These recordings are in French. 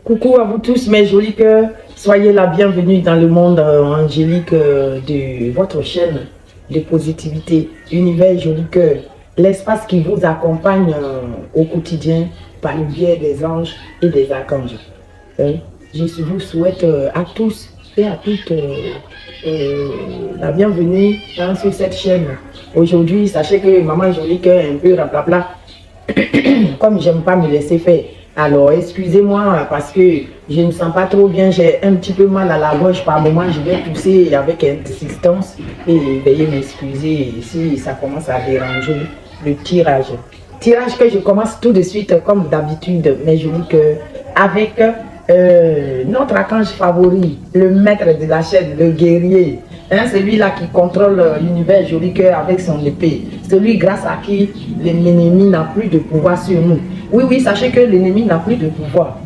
Coucou à vous tous mes jolis cœurs, soyez la bienvenue dans le monde angélique de votre chaîne de positivité, Univers Joli Cœur, l'espace qui vous accompagne au quotidien par le biais des anges et des archanges. Je vous souhaite à tous et à toutes la bienvenue sur cette chaîne. Aujourd'hui, sachez que Maman Joli Cœur est un peu raplapla, comme j'aime pas me laisser faire. Alors, excusez-moi parce que je ne me sens pas trop bien, j'ai un petit peu mal à la gorge par moment, je vais pousser avec insistance et veuillez m'excuser si ça commence à déranger le tirage. Tirage que je commence tout de suite comme d'habitude, mes jolis cœurs, avec notre archange favori, le maître de la chaîne, le guerrier, celui-là qui contrôle l'univers Joli Cœur avec son épée, celui grâce à qui l'ennemi n'a plus de pouvoir sur nous. Oui, oui, sachez que l'ennemi n'a plus de pouvoir.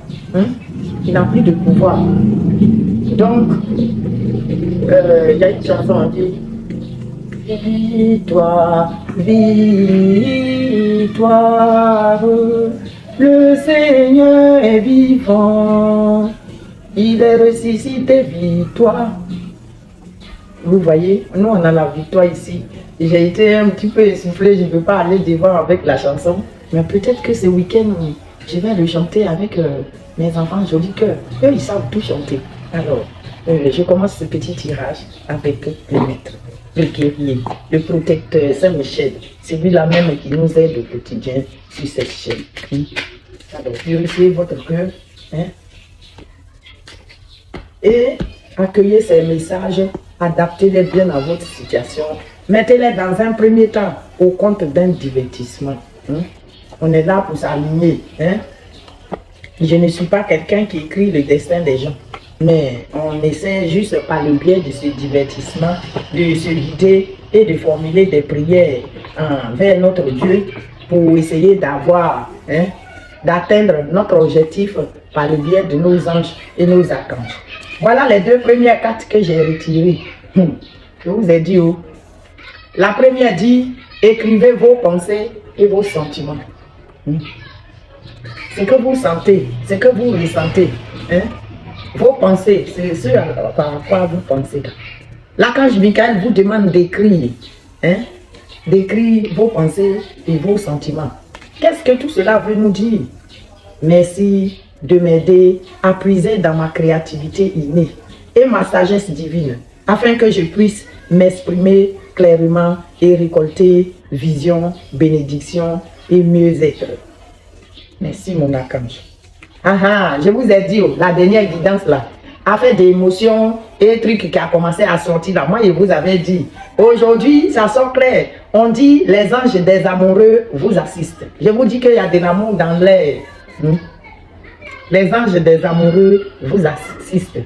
Il n'a plus de pouvoir. Donc, il y a une chanson qui dit Victoire, victoire, le Seigneur est vivant, il est ressuscité, victoire. Vous voyez, nous on a la victoire ici. J'ai été un petit peu essoufflé, je ne peux pas aller devant avec la chanson. Mais peut-être que ce week-end, je vais le chanter avec mes enfants Joli Cœur. Eux, ils savent tout chanter. Alors, je commence ce petit tirage avec le maître, le guerrier, le protecteur Saint-Michel. C'est lui-là même qui nous aide au quotidien sur cette chaîne. Alors, purifiez votre cœur. Et accueillez ces messages, adaptez-les bien à votre situation. Mettez-les dans un premier temps au compte d'un divertissement. On est là pour s'aligner. Je ne suis pas quelqu'un qui écrit le destin des gens. Mais on essaie juste par le biais de ce divertissement de se guider et de formuler des prières vers notre Dieu pour essayer d'avoir, d'atteindre notre objectif par le biais de nos anges et nos archanges. Voilà les deux premières cartes que j'ai retirées. Je vous ai dit où. La première dit, écrivez vos pensées et vos sentiments. Ce que vous sentez, ce que vous ressentez, vos pensées, c'est ce par quoi vous pensez. L'archange Michael vous demande d'écrire, d'écrire vos pensées et vos sentiments. Qu'est-ce que tout cela veut nous dire? Merci de m'aider à puiser dans ma créativité innée et ma sagesse divine, afin que je puisse m'exprimer clairement et récolter vision, bénédiction et mieux-être. Merci mon archange. Je vous ai dit, la dernière guidance là, affaire d'émotions et trucs qui a commencé à sortir là. Moi, je vous avais dit, aujourd'hui, ça sort clair. On dit, les anges des amoureux vous assistent. Je vous dis qu'il y a de l'amour dans l'air. Les anges des amoureux vous assistent.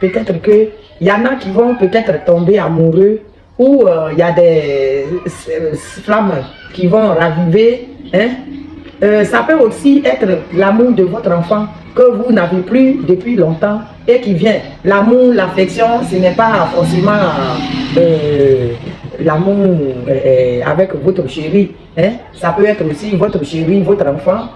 Peut-être qu'il y en a qui vont peut-être tomber amoureux ou il y a des flammes qui vont raviver. Ça peut aussi être l'amour de votre enfant que vous n'avez plus depuis longtemps et qui vient. L'amour, l'affection, ce n'est pas forcément l'amour avec votre chéri. Ça peut être aussi votre chéri, votre enfant,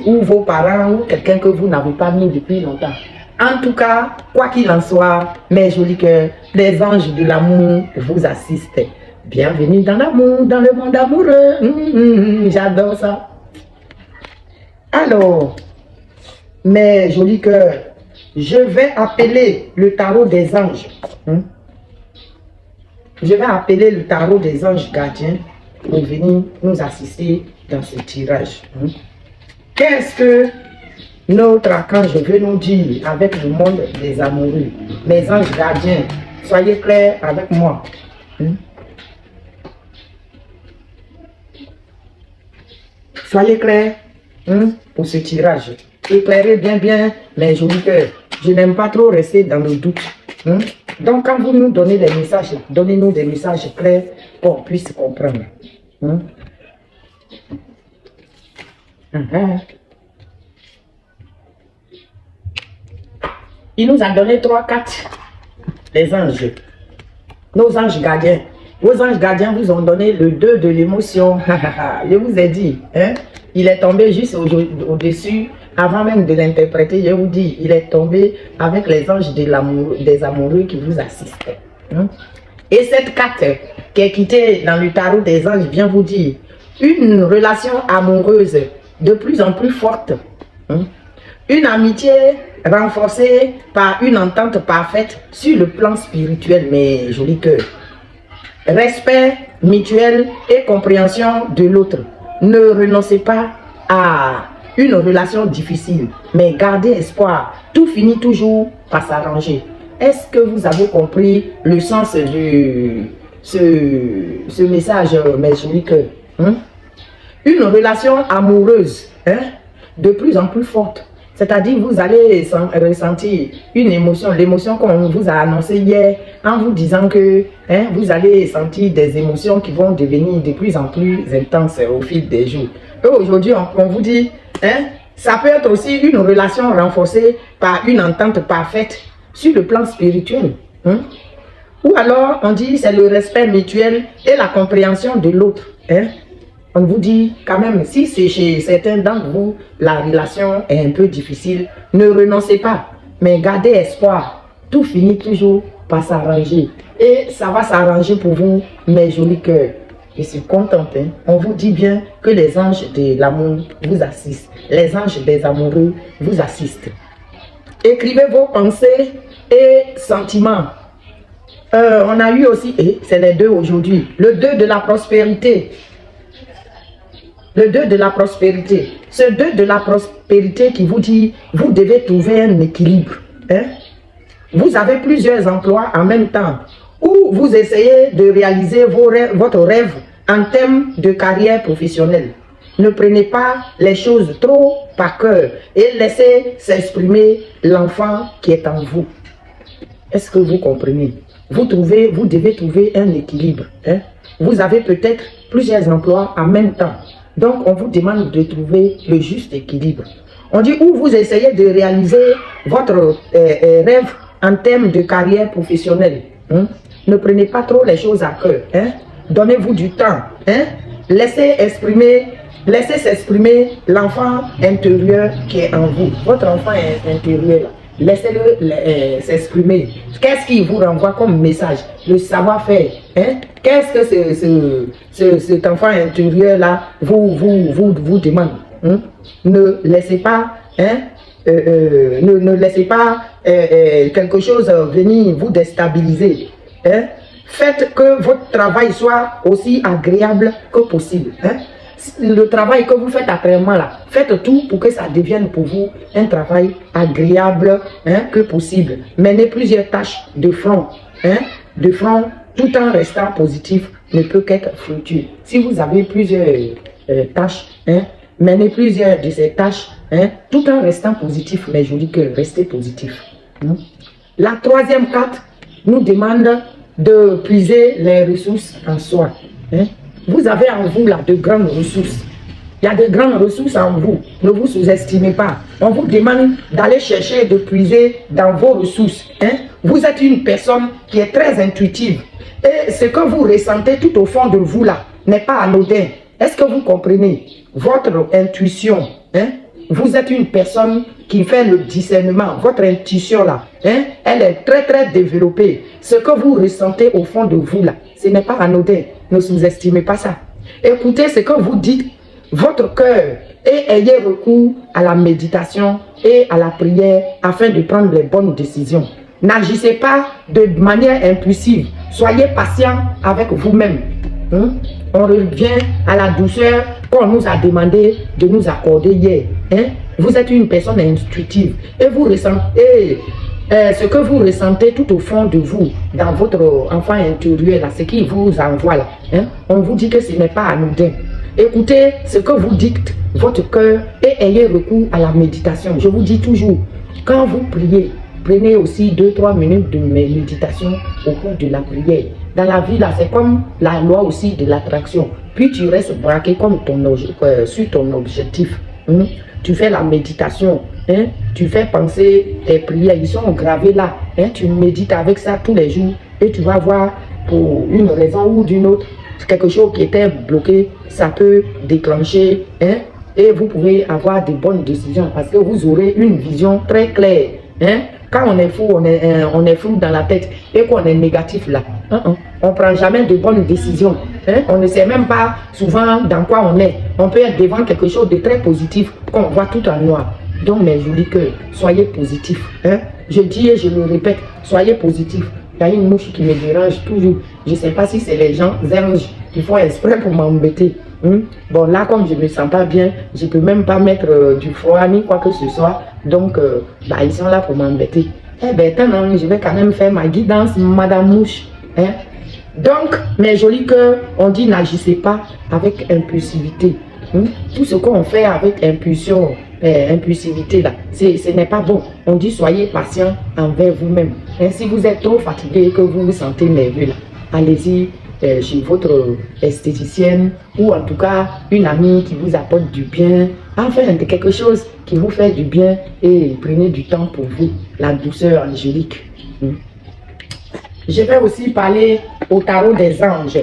ou vos parents, ou quelqu'un que vous n'avez pas mis depuis longtemps. En tout cas, quoi qu'il en soit, mes jolis cœurs, les anges de l'amour vous assistent. Bienvenue dans l'amour, dans le monde amoureux. J'adore ça. Alors, mes jolis cœurs, je vais appeler le tarot des anges. Je vais appeler le tarot des anges gardiens pour venir nous assister dans ce tirage. Qu'est-ce que notre archange veut nous dire avec le monde des amoureux? Mes anges gardiens, soyez clairs avec moi. Soyez clairs pour ce tirage. Éclairez bien mes jolis cœurs. Je n'aime pas trop rester dans le doute. Donc quand vous nous donnez des messages, donnez-nous des messages clairs pour qu'on puisse comprendre. Il nous a donné 3 cartes. Les anges. Nos anges gardiens. Vos anges gardiens vous ont donné le 2 de l'émotion. Je vous ai dit. il est tombé juste au-dessus, avant même de l'interpréter, je vous dis, il est tombé avec les anges de des amoureux qui vous assistent. Hein? Et cette carte qui est quittée dans le tarot des anges vient vous dire une relation amoureuse de plus en plus forte. Hein? Une amitié renforcée par une entente parfaite sur le plan spirituel, mes jolis cœurs. Respect mutuel et compréhension de l'autre. Ne renoncez pas à une relation difficile, mais gardez espoir. Tout finit toujours par s'arranger. Est-ce que vous avez compris le sens de ce message, mes jolis cœurs? Hein? Une relation amoureuse, hein, de plus en plus forte. C'est-à-dire vous allez ressentir une émotion, l'émotion qu'on vous a annoncé hier, en vous disant que hein, vous allez sentir des émotions qui vont devenir de plus en plus intenses au fil des jours. Et aujourd'hui, on vous dit, hein, ça peut être aussi une relation renforcée par une entente parfaite sur le plan spirituel. Hein? Ou alors, on dit c'est le respect mutuel et la compréhension de l'autre. Hein? On vous dit quand même, si c'est chez certains d'entre vous, la relation est un peu difficile, ne renoncez pas, mais gardez espoir. Tout finit toujours par s'arranger. Et ça va s'arranger pour vous, mes jolis cœurs. Je suis contente. Hein? On vous dit bien que les anges de l'amour vous assistent. Les anges des amoureux vous assistent. Écrivez vos pensées et sentiments. On a eu aussi, et c'est les deux aujourd'hui, le 2 de la prospérité. Le 2 de la prospérité. Ce 2 de la prospérité qui vous dit, vous devez trouver un équilibre. Hein? Vous avez plusieurs emplois en même temps. Ou vous essayez de réaliser votre rêve en termes de carrière professionnelle. Ne prenez pas les choses trop par cœur et laissez s'exprimer l'enfant qui est en vous. Est-ce que vous comprenez? Vous devez trouver un équilibre. Hein? Vous avez peut-être plusieurs emplois en même temps. Donc, on vous demande de trouver le juste équilibre. On dit où vous essayez de réaliser votre rêve en termes de carrière professionnelle. Hein? Ne prenez pas trop les choses à cœur. Hein? Donnez-vous du temps. Hein? Laissez s'exprimer l'enfant intérieur qui est en vous. Votre enfant intérieur, laissez-le s'exprimer. Qu'est-ce qui vous renvoie comme message? Le savoir-faire. Hein? Qu'est-ce que cet enfant intérieur-là vous demande? Hein? Ne laissez pas, hein, ne laissez pas quelque chose venir vous déstabiliser. Hein? Faites que votre travail soit aussi agréable que possible. Hein? Le travail que vous faites actuellement là, faites tout pour que ça devienne pour vous un travail agréable, hein, que possible. Menez plusieurs tâches de front, hein, tout en restant positif ne peut qu'être fructueux. Si vous avez plusieurs tâches, hein, menez plusieurs de ces tâches, hein, tout en restant positif, mes jolis cœurs, restez positif. Hein. La troisième carte nous demande de puiser les ressources en soi. Hein. Vous avez en vous là de grandes ressources. Il y a de grandes ressources en vous. Ne vous sous-estimez pas. On vous demande d'aller chercher, de puiser dans vos ressources. Hein? Vous êtes une personne qui est très intuitive. Et ce que vous ressentez tout au fond de vous là n'est pas anodin. Est-ce que vous comprenez? Votre intuition, hein? Vous êtes une personne qui fait le discernement. Votre intuition là, hein? Elle est très très développée. Ce que vous ressentez au fond de vous là, ce n'est pas anodin. Ne sous-estimez pas ça. Écoutez ce que vous dites, votre cœur, et ayez recours à la méditation et à la prière afin de prendre les bonnes décisions. N'agissez pas de manière impulsive. Soyez patient avec vous-même. Hein? On revient à la douceur qu'on nous a demandé de nous accorder hier. Hein? Vous êtes une personne intuitive et vous ressentez ce que vous ressentez tout au fond de vous, dans votre enfant intérieur, là, ce qui vous envoie là. Hein? On vous dit que ce n'est pas anodin. Écoutez ce que vous dites, votre cœur, et ayez recours à la méditation. Je vous dis toujours, quand vous priez, prenez aussi 2-3 minutes de méditation au cours de la prière. Dans la vie, là, c'est comme la loi aussi de l'attraction. Puis tu restes braqué comme sur ton objectif. Hein? Tu fais la méditation. Hein? Tu fais penser tes prières. Ils sont gravés là. Hein? Tu médites avec ça tous les jours. Et tu vas voir, pour une raison ou d'une autre, quelque chose qui était bloqué, ça peut déclencher, hein, et vous pouvez avoir de bonnes décisions parce que vous aurez une vision très claire. Hein? Quand on est fou, on est flou dans la tête et qu'on est négatif là, on ne prend jamais de bonnes décisions. Hein? On ne sait même pas souvent dans quoi on est. On peut être devant quelque chose de très positif qu'on voit tout en noir. Donc mes jolis cœurs, soyez positifs. Hein? Je dis et je le répète, soyez positifs. Il y a une mouche qui me dérange toujours. Je ne sais pas si c'est les gens anges qui font exprès pour m'embêter. Bon, là, comme je ne me sens pas bien, je ne peux même pas mettre du froid ni quoi que ce soit. Donc, ils sont là pour m'embêter. Eh bien, je vais quand même faire ma guidance, Madame Mouche. Hein? Donc, mes jolis cœurs, on dit n'agissez pas avec impulsivité. Tout ce qu'on fait avec impulsivité, là, ce n'est pas bon. On dit soyez patient envers vous-même. Si vous êtes trop fatigué et que vous vous sentez nerveux, là, allez-y chez votre esthéticienne ou en tout cas une amie qui vous apporte du bien. Enfin, quelque chose qui vous fait du bien et prenez du temps pour vous. La douceur angélique. Je vais aussi parler au tarot des anges.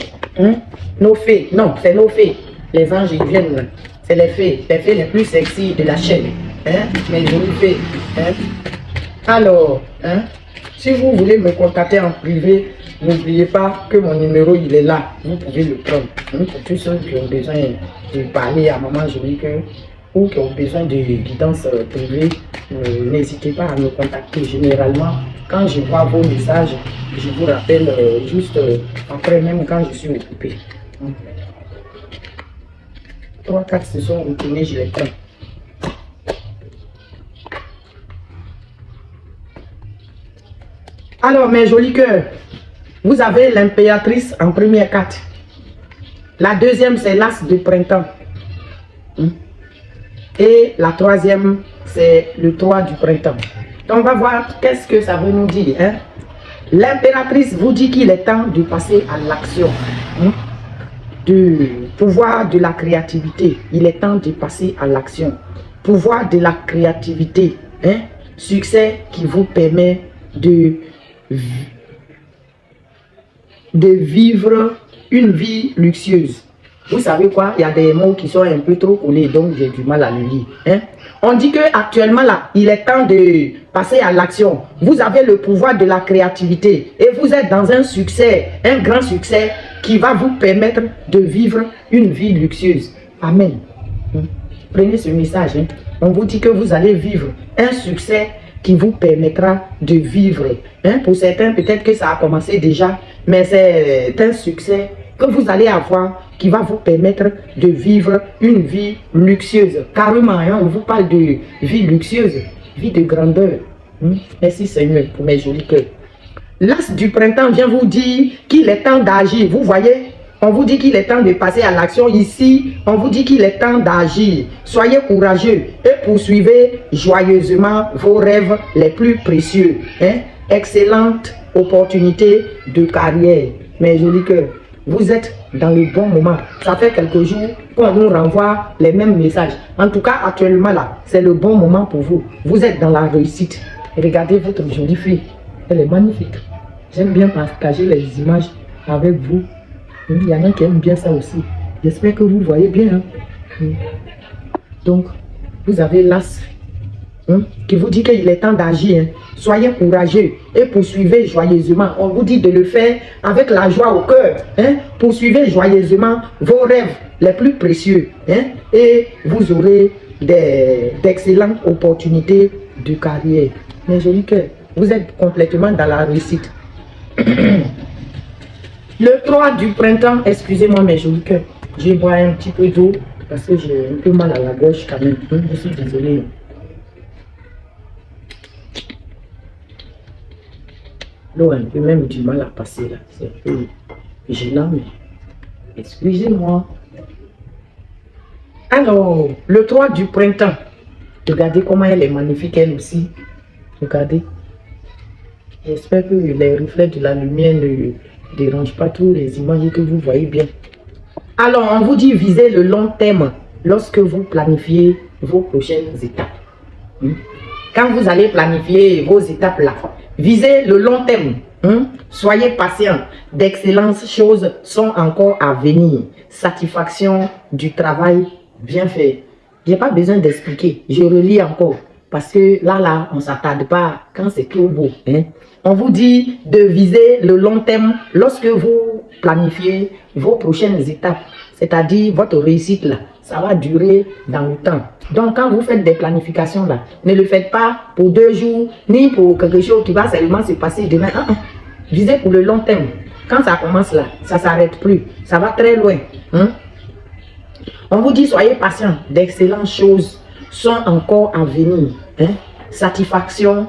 Nos fées. Non, c'est nos fées. Les anges, ils viennent. C'est les fées les plus sexy de la chaîne. Mes jolies fées. Alors, si vous voulez me contacter en privé, n'oubliez pas que mon numéro, il est là. Vous pouvez le prendre. Pour tous ceux qui ont besoin de parler à Maman Jolie Cœur ou qui ont besoin de guidance privée, n'hésitez pas à me contacter. Généralement, quand je vois vos messages, je vous rappelle juste après, même quand je suis occupé. 3-4 se sont retournés, je les prends. Alors, mes jolis cœurs, vous avez l'impératrice en première carte. La deuxième, c'est l'as de printemps. Et la troisième, c'est le 3 du printemps. Donc, on va voir qu'est-ce que ça veut nous dire. L'impératrice vous dit qu'il est temps de passer à l'action. Du pouvoir de la créativité. Il est temps de passer à l'action. Pouvoir de la créativité. Succès qui vous permet de vivre une vie luxueuse. Vous savez quoi? Il y a des mots qui sont un peu trop collés, donc j'ai du mal à le lire. On dit que actuellement là, il est temps de passer à l'action. Vous avez le pouvoir de la créativité et vous êtes dans un succès, un grand succès qui va vous permettre de vivre une vie luxueuse. Amen. Prenez ce message. On vous dit que vous allez vivre un succès qui vous permettra de vivre. Pour certains, peut-être que ça a commencé déjà, mais c'est un succès que vous allez avoir qui va vous permettre de vivre une vie luxueuse. Carrément, on vous parle de vie luxueuse, vie de grandeur. Merci Seigneur pour mes jolis cœurs. L'as du printemps vient vous dire qu'il est temps d'agir. Vous voyez, on vous dit qu'il est temps de passer à l'action. Ici, on vous dit qu'il est temps d'agir. Soyez courageux et poursuivez joyeusement vos rêves les plus précieux. Excellente opportunité de carrière. Mes jolis cœurs, vous êtes dans le bon moment. Ça fait quelques jours qu'on nous renvoie les mêmes messages. En tout cas, actuellement là, c'est le bon moment pour vous. Vous êtes dans la réussite. Regardez votre jolie fille. Elle est magnifique. J'aime bien partager les images avec vous. Il y en a qui aiment bien ça aussi. J'espère que vous voyez bien. Donc, vous avez l'as qui vous dit qu'il est temps d'agir. Soyez courageux et poursuivez joyeusement. On vous dit de le faire avec la joie au cœur. Poursuivez joyeusement vos rêves les plus précieux. Et vous aurez d'excellentes opportunités de carrière. Mes jolis cœurs, vous êtes complètement dans la réussite. Le 3 du printemps, excusez-moi mes jolis cœurs, je bois un petit peu d'eau parce que j'ai un peu mal à la gorge quand même. Je suis désolé. L'eau a un peu même du mal à passer là. C'est un peu gênant, mais excusez-moi. Alors, le 3 du printemps. Regardez comment elle est magnifique elle aussi. Regardez. J'espère que les reflets de la lumière ne dérangent pas tous les images que vous voyez bien. Alors, on vous dit visez le long terme lorsque vous planifiez vos prochaines étapes. Quand vous allez planifier vos étapes là, visez le long terme. Soyez patient. D'excellentes choses sont encore à venir. Satisfaction du travail bien fait. J'ai pas besoin d'expliquer. Je relis encore. Parce que là, on ne s'attarde pas quand c'est trop beau. Hein. On vous dit de viser le long terme lorsque vous planifiez vos prochaines étapes. C'est-à-dire votre réussite là. Ça va durer dans le temps. Donc, quand vous faites des planifications là, ne le faites pas pour 2 jours, ni pour quelque chose qui va seulement se passer demain. Visez pour le long terme. Quand ça commence là, ça ne s'arrête plus. Ça va très loin. Hein? On vous dit, soyez patient. D'excellentes choses sont encore à venir. Hein? Satisfaction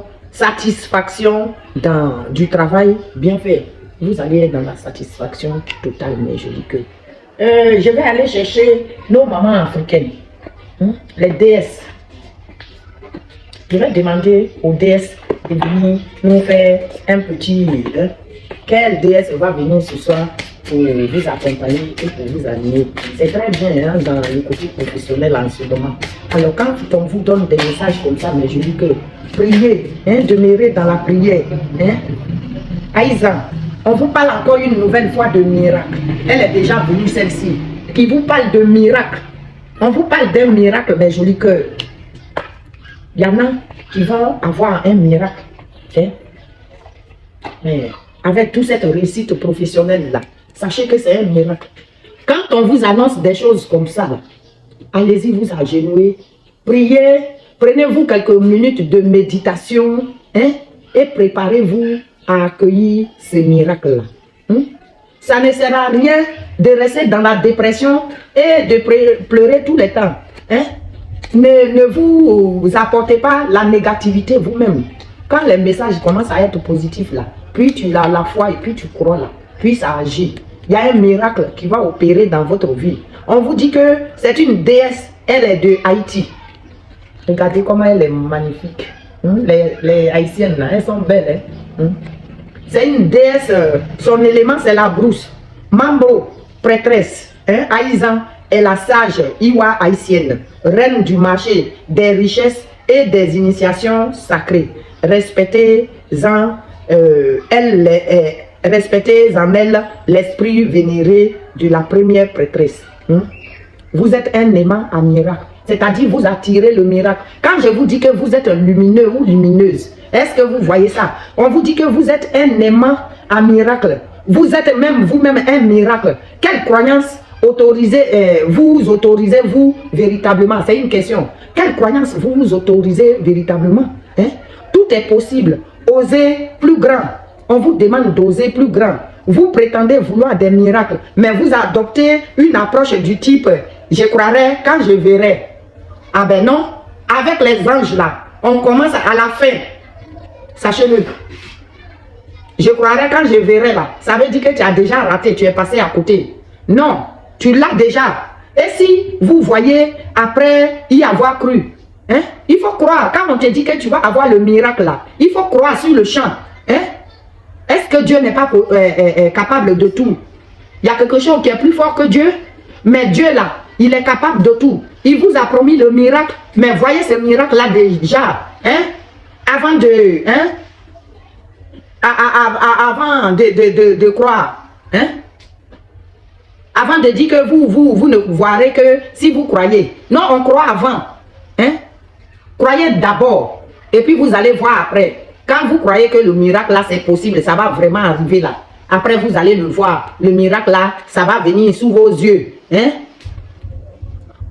du travail bien fait. Vous allez être dans la satisfaction totale, mes jolis cœurs. Je vais aller chercher nos mamans africaines, hein? Les déesses. Je vais demander aux déesses de venir nous faire un petit... Hein? Quelle déesse va venir ce soir pour vous accompagner et pour vous animer? C'est très bien hein, dans le côté professionnel en ce moment. Alors quand on vous donne des messages comme ça, mais je dis que priez, hein, demeurer dans la prière. Hein? Aïssa, on vous parle encore une nouvelle fois de miracle. Elle est déjà venue celle-ci, qui vous parle de miracle. On vous parle d'un miracle, mes jolis cœurs. Il y en a qui vont avoir un miracle. Hein? Mais avec toute cette réussite professionnelle-là, sachez que c'est un miracle. Quand on vous annonce des choses comme ça, allez-y vous agenouiller, priez, prenez-vous quelques minutes de méditation hein, et préparez-vous à accueillir ce miracle-là. Hein? Ça ne sert à rien de rester dans la dépression et de pleurer tout le temps. Hein? Ne vous apportez pas la négativité vous-même. Quand les messages commencent à être positifs là, puis tu as la foi et puis tu crois là, puis ça agit. Il y a un miracle qui va opérer dans votre vie. On vous dit que c'est une déesse, elle est de Haïti. Regardez comment elle est magnifique. Les Haïtiennes là, elles sont belles. Hein? C'est une déesse, son élément c'est la brousse. Mambo, prêtresse, hein? Aïza est la sage Iwa haïtienne, reine du marché, des richesses et des initiations sacrées. Respectez-en elle l'esprit vénéré de la première prêtresse. Hein? Vous êtes un aimant à miracle, c'est-à-dire vous attirez le miracle. Quand je vous dis que vous êtes lumineux ou lumineuse, est-ce que vous voyez ça? On vous dit que vous êtes un aimant à miracle. Vous êtes même vous-même un miracle. Quelle croyance vous autorisez-vous véritablement? C'est une question. Quelle croyance vous autorisez véritablement? Hein? Tout est possible. Osez plus grand. On vous demande d'oser plus grand. Vous prétendez vouloir des miracles, mais vous adoptez une approche du type « je croirai quand je verrai ». Ah ben non, avec les anges là, on commence à la fin. Sachez-le. Je croirai quand je verrai là. Ça veut dire que tu as déjà raté, tu es passé à côté. Non, tu l'as déjà. Et si vous voyez après y avoir cru, hein, il faut croire. Quand on te dit que tu vas avoir le miracle là, il faut croire sur le champ. Hein? Est-ce que Dieu n'est pas capable de tout? Il y a quelque chose qui est plus fort que Dieu. Mais Dieu là, il est capable de tout. Il vous a promis le miracle. Mais voyez ce miracle là déjà. Hein? Avant de... Hein? Avant de croire. Hein? Avant de dire que vous ne voirez que si vous croyez. Non, on croit avant. Hein? Croyez d'abord. Et puis vous allez voir après. Quand vous croyez que le miracle là c'est possible, ça va vraiment arriver là. Après vous allez le voir. Le miracle là, ça va venir sous vos yeux. Hein?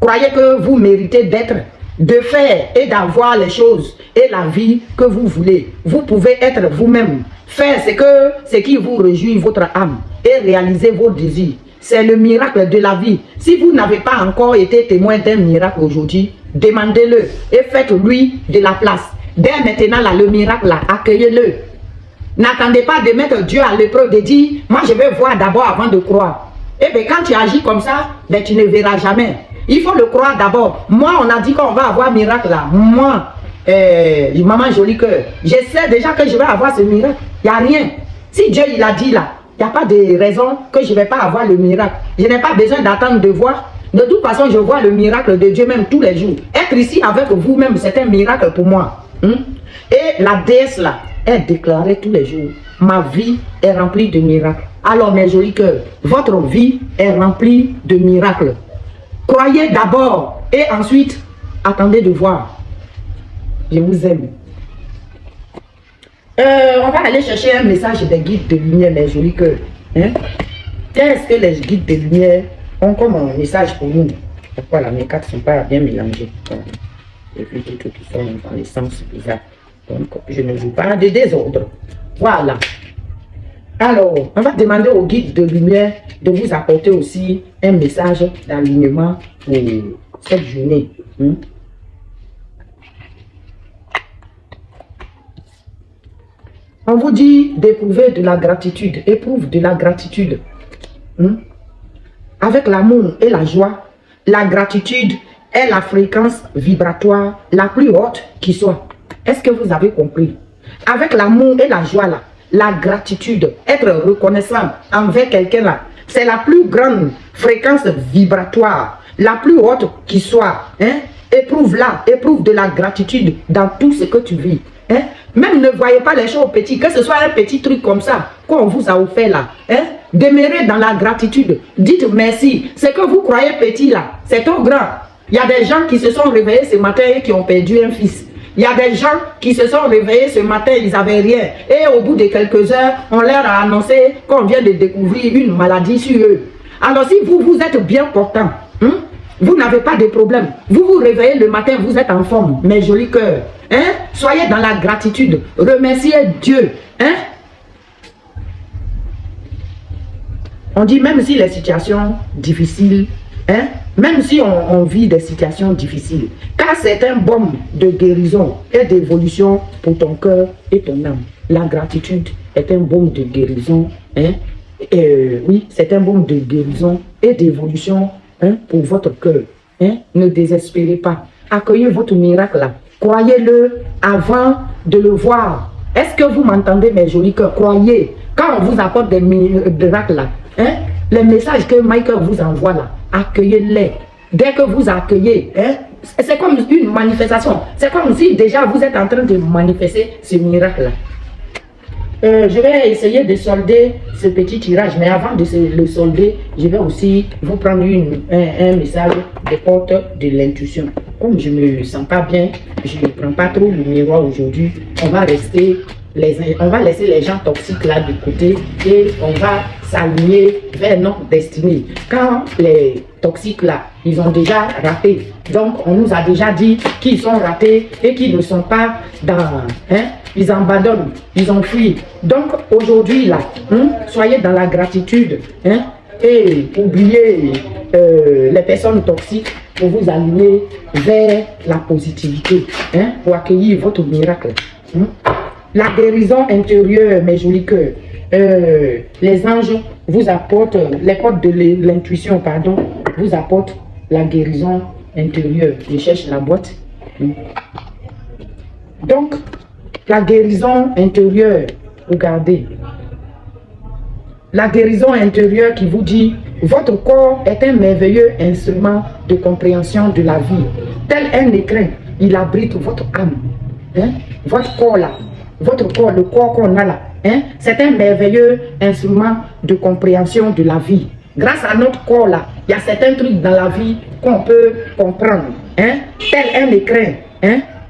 Croyez que vous méritez d'être, de faire et d'avoir les choses et la vie que vous voulez. Vous pouvez être vous-même. Faire ce qui vous réjouit votre âme et réaliser vos désirs. C'est le miracle de la vie. Si vous n'avez pas encore été témoin d'un miracle aujourd'hui, demandez-le et faites-lui de la place. Dès maintenant, là, le miracle, là, accueillez-le. N'attendez pas de mettre Dieu à l'épreuve, de dire, moi je vais voir d'abord avant de croire. Et bien quand tu agis comme ça, ben, tu ne verras jamais. Il faut le croire d'abord. Moi, on a dit qu'on va avoir miracle là. Moi, maman jolie cœur, je sais déjà que je vais avoir ce miracle. Il n'y a rien. Si Dieu il a dit là, il n'y a pas de raison que je ne vais pas avoir le miracle. Je n'ai pas besoin d'attendre de voir. De toute façon, je vois le miracle de Dieu même tous les jours. Être ici avec vous-même, c'est un miracle pour moi. Et la déesse là, elle déclarait tous les jours, ma vie est remplie de miracles. Alors mes jolis cœurs, votre vie est remplie de miracles. Croyez d'abord et ensuite Attendez de voir. Je vous aime. On va aller chercher un message des guides de lumière, mes jolis cœurs. Hein? Qu'est-ce que les guides de lumière ont comme un message pour nous? Pourquoi mes cartes ne sont pas bien mélangées? Les trucs qui sont dans les sens bizarres. Donc, je ne veux pas de désordre. Voilà. Alors, on va demander aux guides de lumière de vous apporter aussi un message d'alignement pour cette journée. On vous dit d'éprouver de la gratitude. Éprouve de la gratitude. Avec l'amour et la joie, la gratitude est la fréquence vibratoire la plus haute qui soit. Est-ce que vous avez compris? Avec l'amour et la joie, là, la gratitude, être reconnaissant envers quelqu'un, là, c'est la plus grande fréquence vibratoire, la plus haute qui soit. Éprouve-la, éprouve de la gratitude dans tout ce que tu vis. Même ne voyez pas les choses petits, que ce soit un petit truc comme ça qu'on vous a offert là. Demeurez dans la gratitude. Dites merci. Ce que vous croyez petit là, c'est trop grand. Il y a des gens qui se sont réveillés ce matin et qui ont perdu un fils. Il y a des gens qui se sont réveillés ce matin, ils n'avaient rien. Et au bout de quelques heures, on leur a annoncé qu'on vient de découvrir une maladie sur eux. Alors si vous êtes bien portant, vous n'avez pas de problème. Vous vous réveillez le matin, vous êtes en forme, mes jolis cœurs. Soyez dans la gratitude. Remerciez Dieu. On dit même si les situations difficiles, même si on vit des situations difficiles, car c'est un baume de guérison et d'évolution pour ton cœur et ton âme. La gratitude est un baume de guérison. Oui, c'est un baume de guérison et d'évolution pour votre cœur. Ne désespérez pas. Accueillez votre miracle là. Croyez-le avant de le voir. Est-ce que vous m'entendez, mes jolis cœurs? Croyez. Quand on vous apporte des miracles là, les messages que Michael vous envoie là, accueillez-les. Dès que vous accueillez, c'est comme une manifestation. C'est comme si déjà vous êtes en train de manifester ce miracle là. Je vais essayer de solder ce petit tirage, mais avant de le solder, je vais aussi vous prendre un message des portes de l'intuition. Comme je ne me sens pas bien, je ne prends pas trop le miroir aujourd'hui. On va laisser les gens toxiques là de côté et on va s'aligner vers notre destinée. Quand les toxiques là, ils ont déjà raté, donc on nous a déjà dit qu'ils sont ratés et qu'ils ne sont pas dans... ils abandonnent, ils ont fui. Donc aujourd'hui là, soyez dans la gratitude et oubliez les personnes toxiques pour vous aligner vers la positivité, pour accueillir votre miracle. La guérison intérieure, mes jolis cœurs. Les anges vous apportent, les portes de l'intuition, pardon, vous apportent la guérison intérieure. Je cherche la boîte. Donc, la guérison intérieure, regardez. La guérison intérieure qui vous dit, votre corps est un merveilleux instrument de compréhension de la vie. Tel un écrin, il abrite votre âme. Votre corps là, votre corps, le corps qu'on a là, c'est un merveilleux instrument de compréhension de la vie. Grâce à notre corps là, il y a certains trucs dans la vie qu'on peut comprendre. Tel un écrin,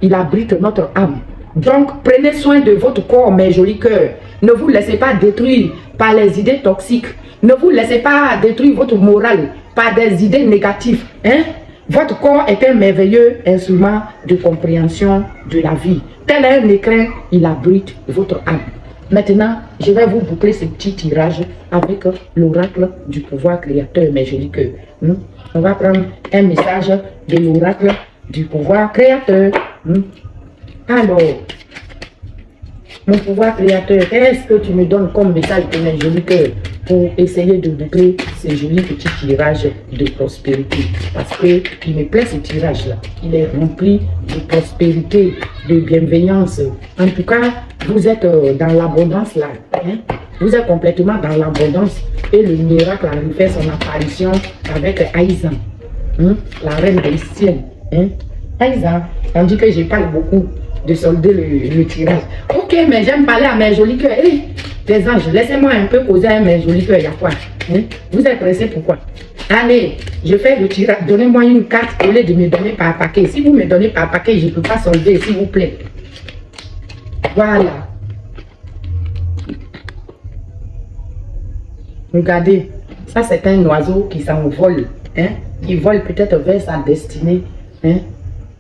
il abrite notre âme. Donc, prenez soin de votre corps, mes jolis cœurs. Ne vous laissez pas détruire par les idées toxiques. Ne vous laissez pas détruire votre morale par des idées négatives. Votre corps est un merveilleux instrument de compréhension de la vie. Tel un écrin, il abrite votre âme. Maintenant, je vais vous boucler ce petit tirage avec l'oracle du pouvoir créateur, mes jolis cœurs. On va prendre un message de l'oracle du pouvoir créateur. Alors, mon pouvoir créateur, qu'est-ce que tu me donnes comme message pour mes jolis cœurs pour essayer de boucler ce joli petit tirage de prospérité? Parce qu'il me plaît ce tirage-là. Il est rempli de prospérité, de bienveillance. En tout cas, vous êtes dans l'abondance là. Vous êtes complètement dans l'abondance. Et le miracle a fait son apparition avec Aïza, la reine des ciels. Aïza, on dit que je parle beaucoup de solder le tirage. Ok, mais j'aime parler à mes jolis cœurs. Les anges, laissez-moi un peu causer à mes jolis cœurs. Il y a quoi? Vous êtes pressés pourquoi? Allez, je fais le tirage. Donnez-moi une carte au lieu de me donner par paquet. Si vous me donnez par paquet, je ne peux pas solder, s'il vous plaît. Voilà. Regardez, ça c'est un oiseau qui s'envole, hein, qui vole peut-être vers sa destinée. Hein.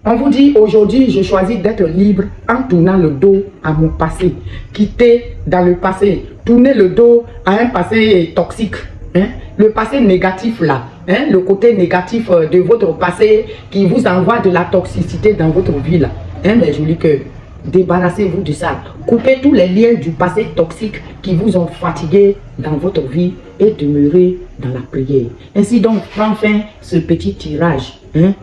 On vous dit aujourd'hui, je choisis d'être libre en tournant le dos à mon passé. Quitter dans le passé, tourner le dos à un passé toxique. Hein. Le passé négatif là, hein, le côté négatif de votre passé qui vous envoie de la toxicité dans votre vie là. Hein, mes jolis cœurs, débarrassez-vous de ça. Coupez tous les liens du passé toxique qui vous ont fatigué dans votre vie et demeurez dans la prière. Ainsi donc, prend fin ce petit tirage. Hein.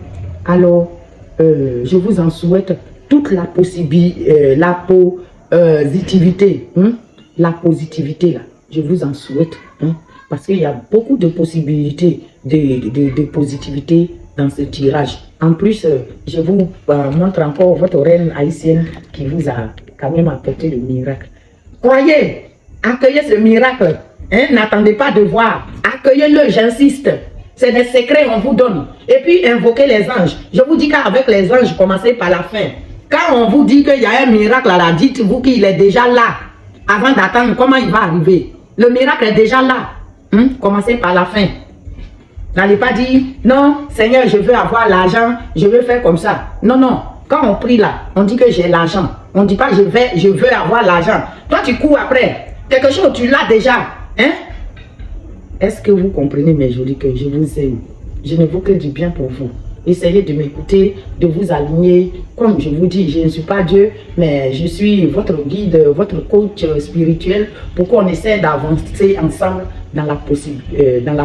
Alors, je vous en souhaite toute la possibilité, la positivité. Hein. La positivité là, je vous en souhaite. Hein. Parce qu'il y a beaucoup de possibilités de positivité dans ce tirage. En plus, je vous montre encore votre reine haïtienne qui vous a quand même apporté le miracle. Croyez, accueillez ce miracle. Hein, n'attendez pas de voir. Accueillez-le, j'insiste. C'est des secrets qu'on vous donne. Et puis, invoquez les anges. Je vous dis qu'avec les anges, commencez par la fin. Quand on vous dit qu'il y a un miracle là, dites-vous qu'il est déjà là. Avant d'attendre comment il va arriver. Le miracle est déjà là. Commencez par la fin. N'allez pas dire, non, Seigneur, je veux avoir l'argent, je veux faire comme ça. Non, non. Quand on prie là, on dit que j'ai l'argent. On ne dit pas, je veux avoir l'argent. Toi, tu cours après. Quelque chose, tu l'as déjà. Hein? Est-ce que vous comprenez, mes jolis, que je vous aime? Je ne veux que du bien pour vous. Essayez de m'écouter, de vous aligner. Comme je vous dis, je ne suis pas Dieu, mais je suis votre guide, votre coach spirituel pour qu'on essaie d'avancer ensemble dans la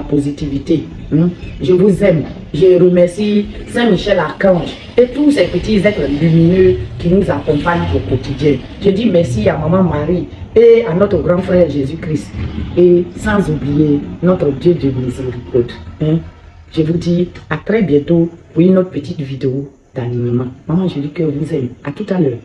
positivité. Je vous aime. Je remercie Saint-Michel Archange et tous ces petits êtres lumineux qui nous accompagnent au quotidien. Je dis merci à Maman Marie et à notre grand frère Jésus-Christ. Et sans oublier notre Dieu de miséricorde. Je vous dis à très bientôt pour une autre petite vidéo d'alignement. Maman, je dis que vous aime. À tout à l'heure.